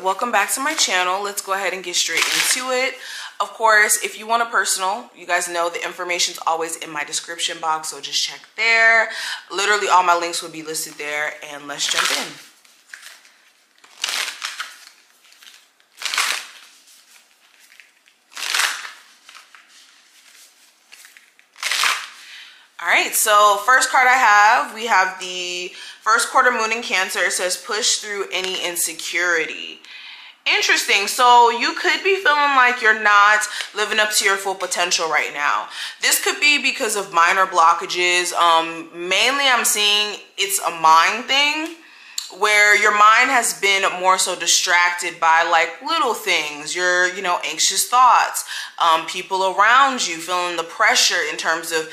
welcome back to my channel. Let's go ahead and get straight into it. Of course, if you want a personal, you guys know the information's always in my description box, so just check there. Literally all my links will be listed there, and let's jump in. All right, so first card we have the first quarter moon in Cancer. It says push through any insecurity. Interesting. So you could be feeling like you're not living up to your full potential right now. This could be because of minor blockages. Mainly I'm seeing it's a mind thing, where your mind has been more so distracted by like little things, your, anxious thoughts, people around you feeling the pressure in terms of,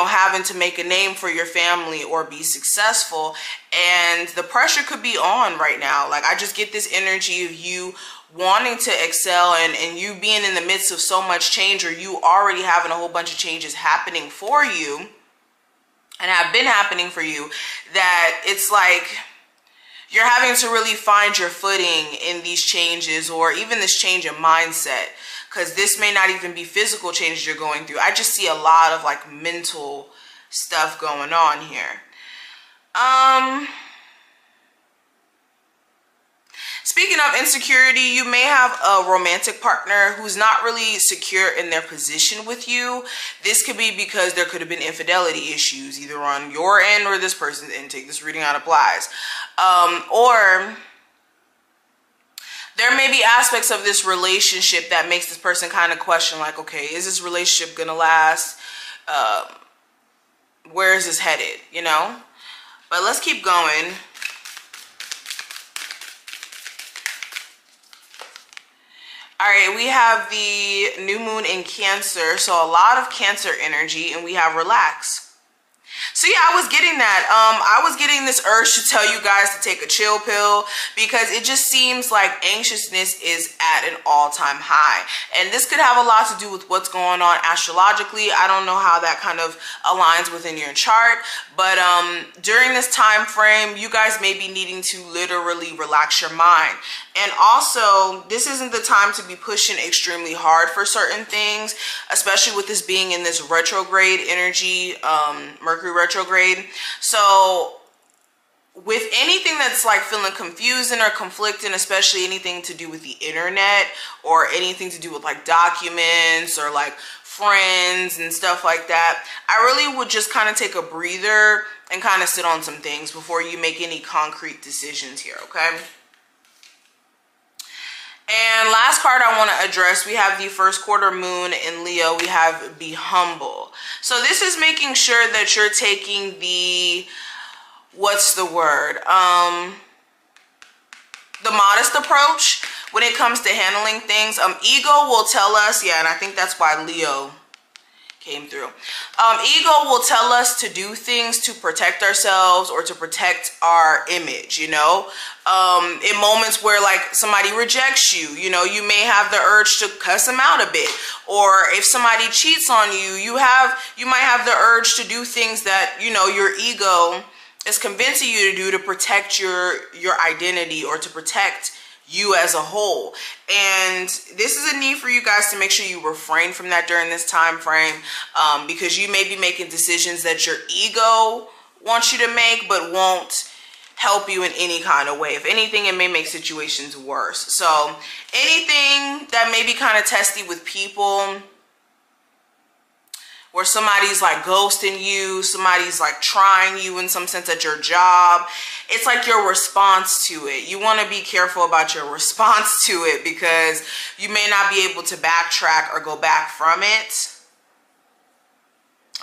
having to make a name for your family or be successful. And the pressure could be on right now. Like, I just get this energy of you wanting to excel and you being in the midst of so much change, or you already having a whole bunch of changes happening for you and have been happening for you, that it's like you're having to really find your footing in these changes, or even this change in mindset, because this may not even be physical changes you're going through. I just see a lot of like mental stuff going on here. Speaking of insecurity, you may have a romantic partner who's not really secure in their position with you. This could be because there could have been infidelity issues either on your end or this person's end. Take this reading out applies. Or there may be aspects of this relationship that makes this person kind of question, like, okay, is this relationship gonna last? Where is this headed, But let's keep going. All right, we have the new moon in Cancer, so a lot of Cancer energy, and we have relax. So yeah, I was getting that. I was getting this urge to tell you guys to take a chill pill, because it just seems like anxiousness is at an all-time high. And this could have a lot to do with what's going on astrologically. I don't know how that kind of aligns within your chart, but during this time frame, you guys may be needing to literally relax your mind. And also, this isn't the time to be pushing extremely hard for certain things, especially with this being in this retrograde energy, Mercury retrograde. So with anything that's like feeling confusing or conflicting, especially anything to do with the internet or anything to do with like documents or like friends and stuff like that, I really would just kind of take a breather and kind of sit on some things before you make any concrete decisions here, okay? And last card I want to address, we have the first quarter moon in Leo. We have be humble. So this is making sure that you're taking the, what's the word? The modest approach when it comes to handling things. Ego will tell us, yeah, and I think that's why Leo came through. Ego will tell us to do things to protect ourselves or to protect our image, in moments where like somebody rejects you, you may have the urge to cuss them out a bit, or if somebody cheats on you, you might have the urge to do things that, your ego is convincing you to do to protect your identity or to protect you as a whole. And this is a need for you guys to make sure you refrain from that during this time frame, because you may be making decisions that your ego wants you to make but won't help you in any kind of way. If anything, it may make situations worse. So anything that may be kind of testy with people, where somebody's like ghosting you, somebody's like trying you in some sense at your job, it's like your response to it. You want to be careful about your response to it, because you may not be able to backtrack or go back from it.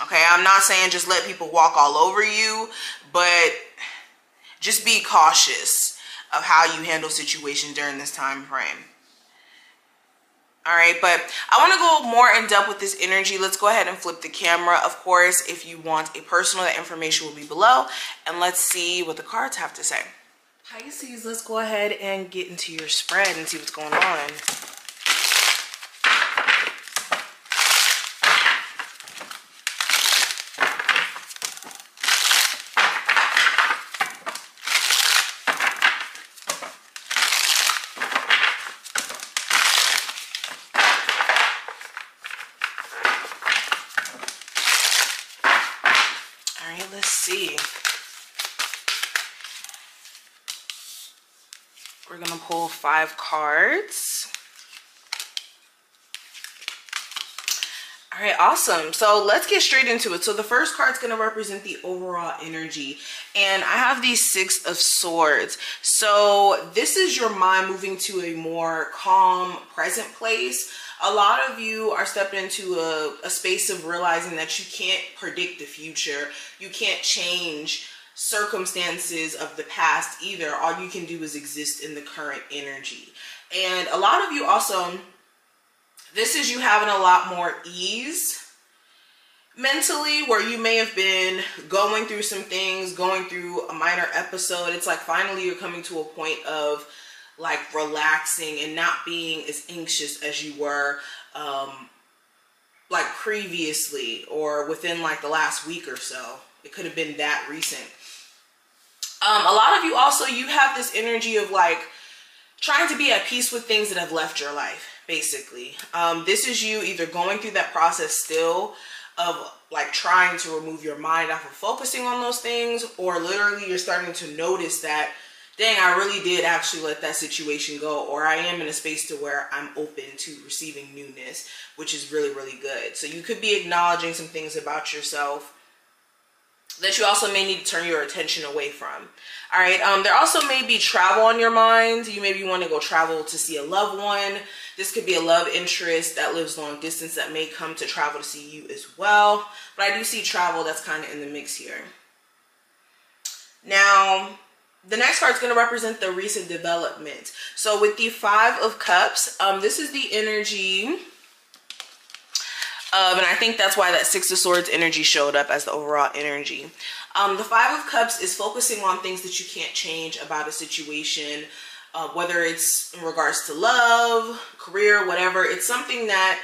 Okay, I'm not saying just let people walk all over you, but just be cautious of how you handle situations during this time frame. All right, but I want to go more in depth with this energy. Let's go ahead and flip the camera. Of course, if you want a personal, that information will be below. And let's see what the cards have to say. Pisces, let's go ahead and get into your spread and see what's going on. right, let's see. We're gonna pull 5 cards. All right, awesome. So let's get straight into it. So the first card is going to represent the overall energy. And I have the 6 of Swords. So this is your mind moving to a more calm, present place. A lot of you are stepping into a space of realizing that you can't predict the future. You can't change circumstances of the past either. All you can do is exist in the current energy. And a lot of you also... this is you having a lot more ease mentally, where you may have been going through some things, going through a minor episode. It's like finally you're coming to a point of like relaxing and not being as anxious as you were like previously or within like the last week or so. It could have been that recent. A lot of you also, you have this energy of like trying to be at peace with things that have left your life. Basically, this is you either going through that process still of like trying to remove your mind off of focusing on those things, or literally you're starting to notice that, dang, I really did actually let that situation go, or I am in a space to where I'm open to receiving newness, which is really, really good. So you could be acknowledging some things about yourself that you also may need to turn your attention away from. All right, there also may be travel on your mind. You maybe want to go travel to see a loved one. This could be a love interest that lives long distance that may come to travel to see you as well. But I do see travel that's kind of in the mix here. Now, the next card is going to represent the recent development. So with the 5 of Cups, this is the energy... and I think that's why that 6 of Swords energy showed up as the overall energy. The 5 of Cups is focusing on things that you can't change about a situation, whether it's in regards to love, career, whatever. It's something that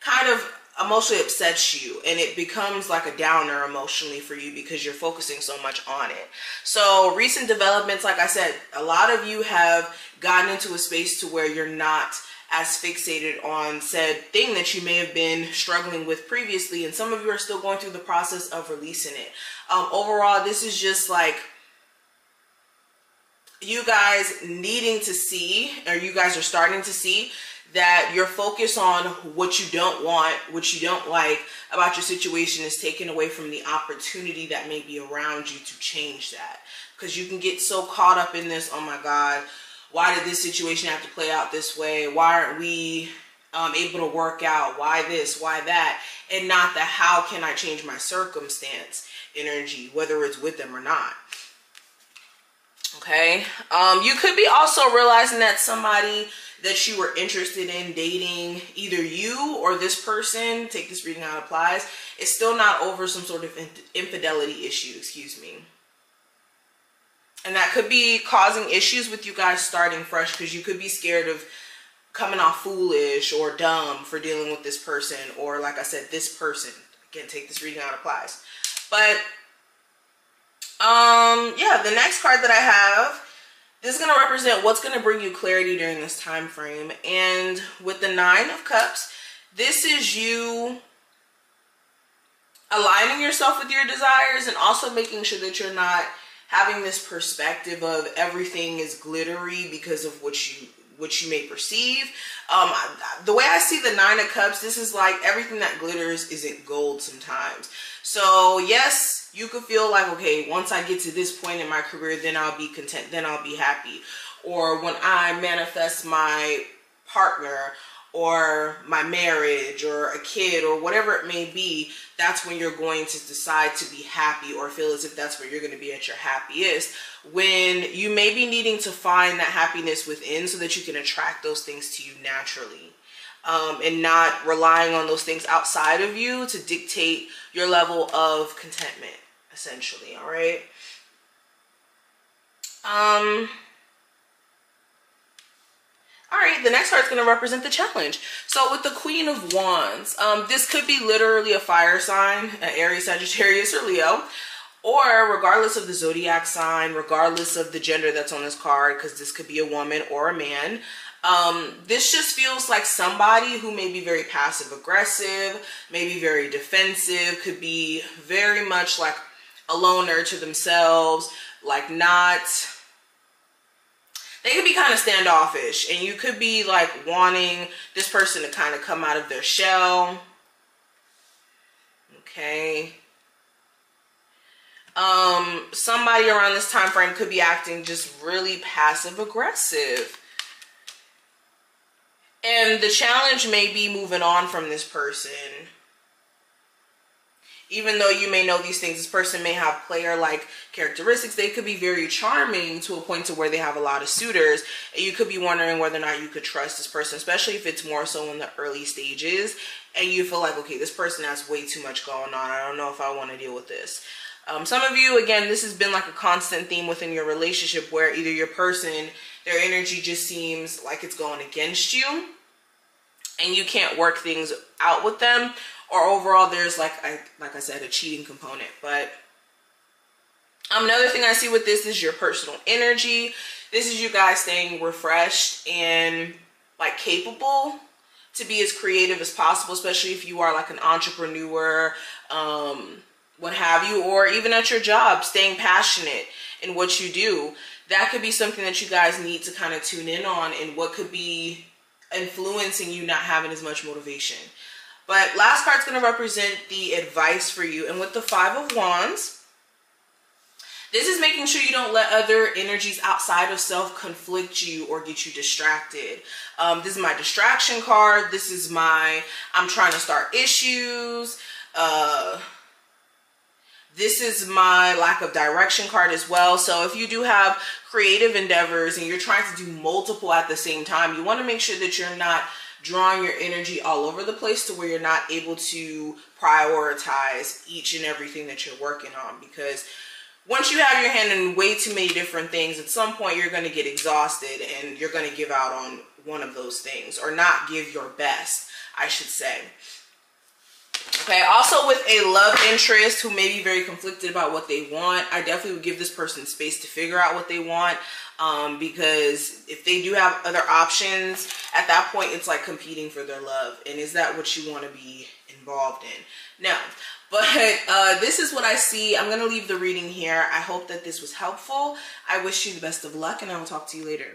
kind of emotionally upsets you, and it becomes like a downer emotionally for you because you're focusing so much on it. So recent developments, like I said, a lot of you have gotten into a space to where you're not as fixated on said thing that you may have been struggling with previously, and some of you are still going through the process of releasing it. Overall, this is just like you guys needing to see, or you guys are starting to see that your focus on what you don't want, what you don't like about your situation is taken away from the opportunity that may be around you to change that. Because you can get so caught up in this, oh my God, why did this situation have to play out this way? Why aren't we able to work out? Why this? Why that? And not the how can I change my circumstance energy, whether it's with them or not. Okay. You could be also realizing that somebody that you were interested in dating, either you or this person, take this reading how it applies, is still not over some sort of infidelity issue, excuse me. And that could be causing issues with you guys starting fresh, because you could be scared of coming off foolish or dumb for dealing with this person, or like I said, this person. Again, take this reading how it applies. But yeah, the next card that I have, this is going to represent what's going to bring you clarity during this time frame. And with the 9 of Cups, this is you aligning yourself with your desires and also making sure that you're not having this perspective of everything is glittery because of what you may perceive. The way I see the 9 of Cups, this is like everything that glitters isn't gold sometimes. So yes, you could feel like, okay, once I get to this point in my career, then I'll be content, then I'll be happy. Or when I manifest my partner or my marriage or a kid or whatever it may be, that's when you're going to decide to be happy or feel as if that's where you're going to be at your happiest, when you may be needing to find that happiness within so that you can attract those things to you naturally, and not relying on those things outside of you to dictate your level of contentment, essentially. All right. All right, the next card is going to represent the challenge. So with the Queen of Wands, this could be literally a fire sign, an Aries, Sagittarius, or Leo, or regardless of the zodiac sign, regardless of the gender that's on this card, because this could be a woman or a man. This just feels like somebody who may be very passive aggressive, maybe very defensive, could be very much like a loner to themselves, like not, they could be kind of standoffish, and you could be like wanting this person to kind of come out of their shell. Okay. Somebody around this time frame could be acting just really passive aggressive. And the challenge may be moving on from this person. Even though you may know these things, this person may have player-like characteristics. They could be very charming to a point to where they have a lot of suitors. And you could be wondering whether or not you could trust this person, especially if it's more so in the early stages. And you feel like, okay, this person has way too much going on. I don't know if I want to deal with this. Some of you, again, this has been like a constant theme within your relationship where either your person, their energy just seems like it's going against you and you can't work things out with them, or overall there's like I said, a cheating component. But another thing I see with this is your personal energy. This is you guys staying refreshed and like capable to be as creative as possible, especially if you are like an entrepreneur, what have you, or even at your job, staying passionate in what you do. That could be something that you guys need to kind of tune in on, and what could be influencing you not having as much motivation. But last card's going to represent the advice for you. And with the Five of Wands, this is making sure you don't let other energies outside of self conflict you or get you distracted. This is my distraction card. This is my I'm trying to start issues. This is my lack of direction card as well. So if you do have creative endeavors and you're trying to do multiple at the same time, you want to make sure that you're not drawing your energy all over the place to where you're not able to prioritize each and everything that you're working on. Because once you have your hand in way too many different things, at some point you're going to get exhausted and you're going to give out on one of those things, or not give your best, I should say. Okay, also with a love interest who may be very conflicted about what they want, I definitely would give this person space to figure out what they want, because if they do have other options, at that point it's like competing for their love. And is that what you want to be involved in? No. But this is what I see. I'm going to leave the reading here. I hope that this was helpful. I wish you the best of luck, and I will talk to you later.